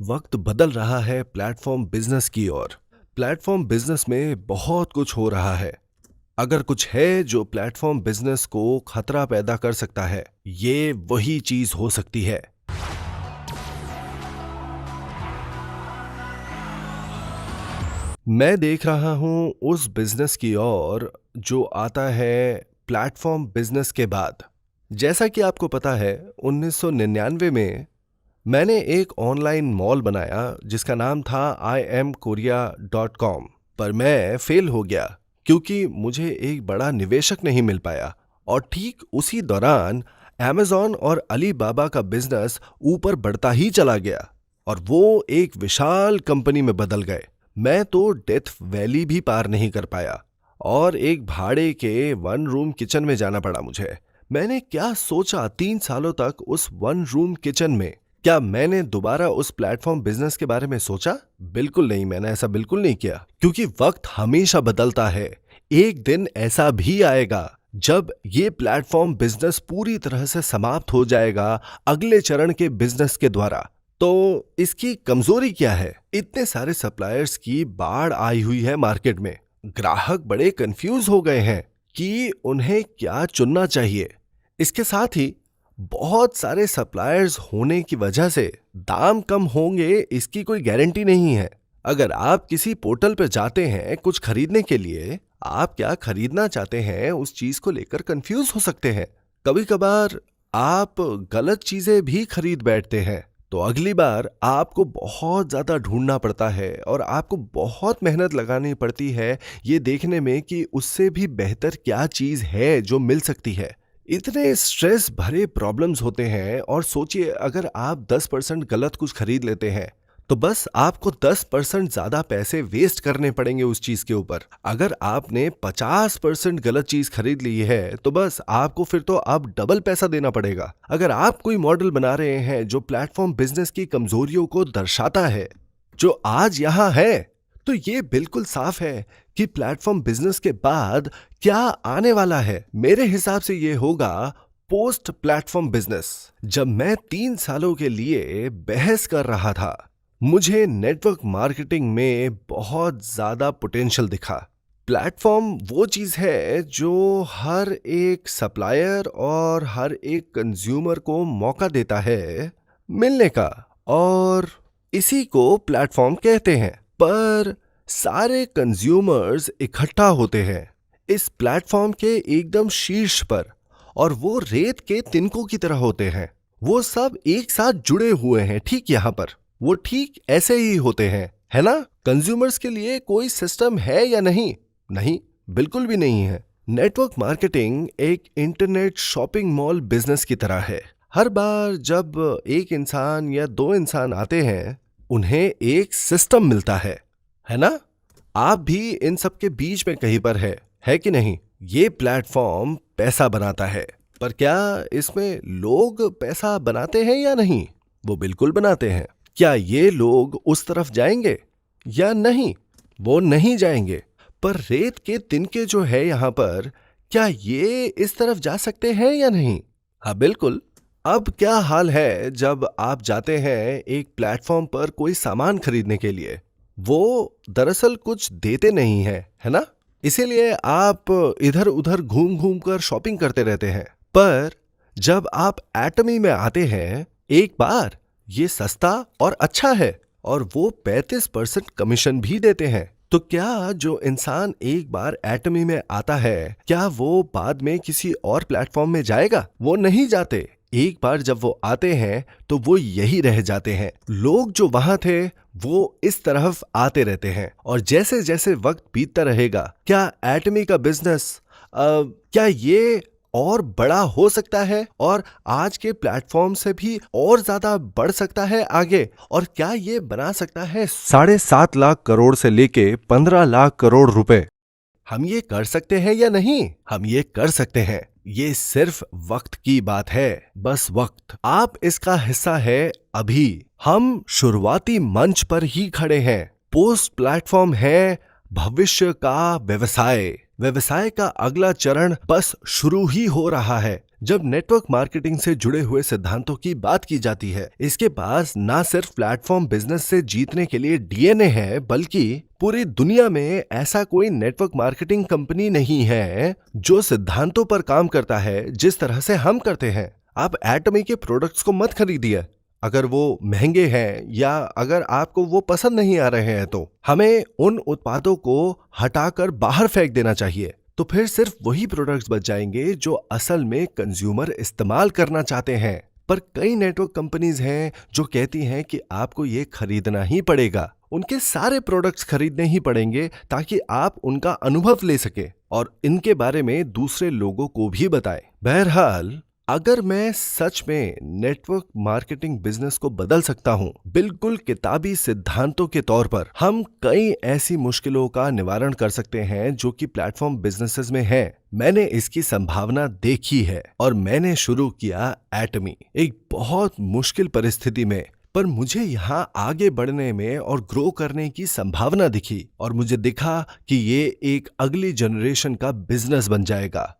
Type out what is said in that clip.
वक्त बदल रहा है प्लेटफॉर्म बिजनेस की ओर। प्लेटफॉर्म बिजनेस में बहुत कुछ हो रहा है। अगर कुछ है जो प्लेटफॉर्म बिजनेस को खतरा पैदा कर सकता है, ये वही चीज हो सकती है। मैं देख रहा हूं उस बिजनेस की ओर जो आता है प्लेटफॉर्म बिजनेस के बाद। जैसा कि आपको पता है, 1999 में मैंने एक ऑनलाइन मॉल बनाया जिसका नाम था IamKorea.com। पर मैं फेल हो गया क्योंकि मुझे एक बड़ा निवेशक नहीं मिल पाया। और ठीक उसी दौरान Amazon और अलीबाबा का बिजनेस ऊपर बढ़ता ही चला गया और वो एक विशाल कंपनी में बदल गए। मैं तो डेथ वैली भी पार नहीं कर पाया और एक भाड़े के 1 रूम किचन में जाना पड़ा मुझे। मैंने क्या सोचा 3 सालों तक उस 1 रूम किचन में? क्या मैंने दोबारा उस प्लेटफॉर्म बिजनेस के बारे में सोचा? बिल्कुल नहीं, मैंने ऐसा बिल्कुल नहीं किया, क्योंकि वक्त हमेशा बदलता है। एक दिन ऐसा भी आएगा जब ये प्लेटफॉर्म बिजनेस पूरी तरह से समाप्त हो जाएगा अगले चरण के बिजनेस के द्वारा। तो इसकी कमजोरी क्या है? इतने सारे सप्लायर्स की बाढ़ आई हुई है मार्केट में। ग्राहक बड़े कंफ्यूज हो गए हैं कि उन्हें क्या चुनना चाहिए। इसके साथ ही बहुत सारे सप्लायर्स होने की वजह से दाम कम होंगे इसकी कोई गारंटी नहीं है। अगर आप किसी पोर्टल पर जाते हैं कुछ खरीदने के लिए, आप क्या खरीदना चाहते हैं उस चीज को लेकर कंफ्यूज हो सकते हैं। कभी कभार आप गलत चीजें भी खरीद बैठते हैं, तो अगली बार आपको बहुत ज्यादा ढूंढना पड़ता है और आपको बहुत मेहनत लगानी पड़ती है ये देखने में कि उससे भी बेहतर क्या चीज है जो मिल सकती है। इतने स्ट्रेस भरे प्रॉब्लम्स होते हैं। और सोचिए, अगर आप 10% गलत कुछ खरीद लेते हैं तो बस आपको 10% ज्यादा पैसे वेस्ट करने पड़ेंगे उस चीज के ऊपर। अगर आपने 50% गलत चीज खरीद ली है तो बस आपको फिर तो अब डबल पैसा देना पड़ेगा। अगर आप कोई मॉडल बना रहे हैं जो प्लेटफॉर्म बिजनेस की कमजोरियों को दर्शाता है जो आज यहां है, तो ये बिल्कुल साफ है कि प्लेटफॉर्म बिजनेस के बाद क्या आने वाला है। मेरे हिसाब से ये होगा पोस्ट प्लेटफॉर्म बिजनेस। जब मैं 3 सालों के लिए बहस कर रहा था, मुझे नेटवर्क मार्केटिंग में बहुत ज्यादा पोटेंशियल दिखा। प्लेटफॉर्म वो चीज है जो हर एक सप्लायर और हर एक कंज्यूमर को मौका देता है मिलने का, और इसी को प्लेटफॉर्म कहते हैं। पर सारे कंज्यूमर्स इकट्ठा होते हैं इस प्लेटफॉर्म के एकदम शीर्ष पर, और वो रेत के तिनकों की तरह होते हैं। वो सब एक साथ जुड़े हुए हैं ठीक यहां पर। वो ठीक ऐसे ही होते हैं, है ना? कंज्यूमर्स के लिए कोई सिस्टम है या नहीं? नहीं, बिल्कुल भी नहीं है। नेटवर्क मार्केटिंग एक इंटरनेट शॉपिंग मॉल बिजनेस की तरह है। हर बार जब एक इंसान या 2 इंसान आते हैं, उन्हें एक सिस्टम मिलता है ना? आप भी इन सब के बीच में कहीं पर है कि नहीं? ये प्लेटफॉर्म पैसा बनाता है, पर क्या इसमें लोग पैसा बनाते हैं या नहीं? वो बिल्कुल बनाते हैं। क्या ये लोग उस तरफ जाएंगे या नहीं? वो नहीं जाएंगे। पर रेत के तिनके जो है यहां पर, क्या ये इस तरफ जा सकते हैं या नहीं? हाँ, बिल्कुल। अब क्या हाल है जब आप जाते हैं एक प्लेटफॉर्म पर कोई सामान खरीदने के लिए? वो दरअसल कुछ देते नहीं है ना? इसीलिए आप इधर उधर घूम घूम कर शॉपिंग करते रहते हैं। पर जब आप एटमी में आते हैं, एक बार ये सस्ता और अच्छा है, और वो 35% कमीशन भी देते हैं। तो क्या जो इंसान एक बार एटमी में आता है, क्या वो बाद में किसी और प्लेटफॉर्म में जाएगा? वो नहीं जाते। एक बार जब वो आते हैं तो वो यही रह जाते हैं। लोग जो वहां थे वो इस तरफ आते रहते हैं, और जैसे जैसे वक्त बीतता रहेगा, क्या एटमी का बिजनेस क्या ये और बड़ा हो सकता है और आज के प्लेटफॉर्म से भी और ज्यादा बढ़ सकता है आगे? और क्या ये बना सकता है 7.5 लाख करोड़ से लेके 15 लाख करोड़ रुपए? हम ये कर सकते हैं या नहीं? हम ये कर सकते हैं। ये सिर्फ वक्त की बात है, बस वक्त। आप इसका हिस्सा है अभी। हम शुरुआती मंच पर ही खड़े हैं। पोस्ट प्लेटफॉर्म है भविष्य का व्यवसाय। व्यवसाय का अगला चरण बस शुरू ही हो रहा है। जब नेटवर्क मार्केटिंग से जुड़े हुए सिद्धांतों की बात की जाती है, इसके पास ना सिर्फ प्लेटफॉर्म बिजनेस से जीतने के लिए डीएनए है, बल्कि पूरी दुनिया में ऐसा कोई नेटवर्क मार्केटिंग कंपनी नहीं है जो सिद्धांतों पर काम करता है जिस तरह से हम करते हैं। आप एटमी के प्रोडक्ट्स को मत खरीदिए अगर वो महंगे हैं या अगर आपको वो पसंद नहीं आ रहे हैं, तो हमें उन उत्पादों को हटाकर बाहर फेंक देना चाहिए। तो फिर सिर्फ वही प्रोडक्ट्स बच जाएंगे जो असल में कंज्यूमर इस्तेमाल करना चाहते हैं। पर कई नेटवर्क कंपनीज हैं जो कहती हैं कि आपको ये खरीदना ही पड़ेगा, उनके सारे प्रोडक्ट्स खरीदने ही पड़ेंगे ताकि आप उनका अनुभव ले सके और इनके बारे में दूसरे लोगों को भी बताएं। बहरहाल, अगर मैं सच में नेटवर्क मार्केटिंग बिजनेस को बदल सकता हूं, बिल्कुल किताबी सिद्धांतों के तौर पर, हम कई ऐसी मुश्किलों का निवारण कर सकते हैं जो कि प्लेटफॉर्म बिजनेसेस में हैं। मैंने इसकी संभावना देखी है और मैंने शुरू किया एटमी एक बहुत मुश्किल परिस्थिति में, पर मुझे यहाँ आगे बढ़ने में और ग्रो करने की संभावना दिखी और मुझे दिखा कि ये एक अगली जनरेशन का बिजनेस बन जाएगा।